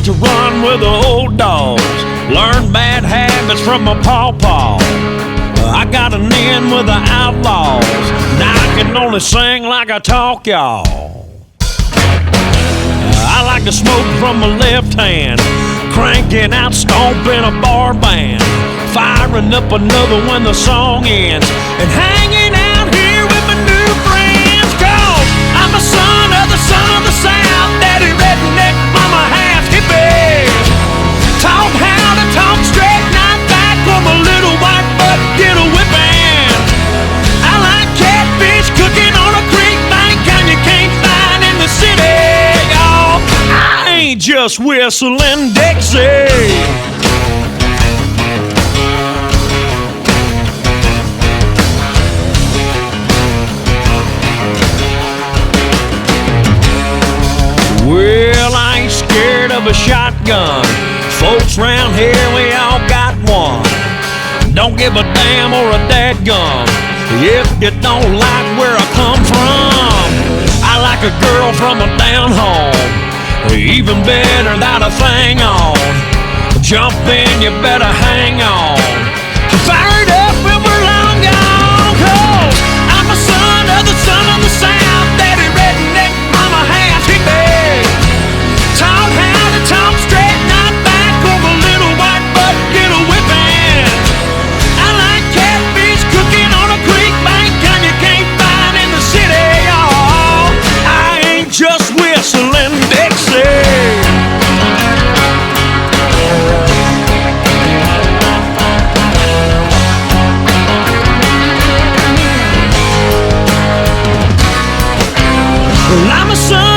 like to run with the old dogs, learn bad habits from my pawpaw. I got an in with the outlaws, now I can only sing like I talk, y'all. I like to smoke from my left hand, cranking out, stomping a bar band, firing up another when the song ends, and hanging out here with my new friends. Cause I'm a son of the South, daddy redneck, mama half hippie. Taught how to talk straight, not back from a little white butt, get a whipping. I like catfish cooking on a creek bank, kind you can't find in the city, y'all. I ain't just whistling Dixie. Well, I ain't scared of a shotgun. Folks round here, we all got one. Don't give a damn or a dadgum if you don't like where I come from. I like a girl from a down home, even better without a thing on. Jump in, you better hang on. Fire it up when we're long gone. Cause I'm a son of the South, daddy redneck, mama half hippie. Taught how to talk straight, not back from a little white butt, get a whipping. I like catfish cooking on a creek bank, kind you can't find in the city, y'all. I ain't just whistling Dixie. Well, I'm a son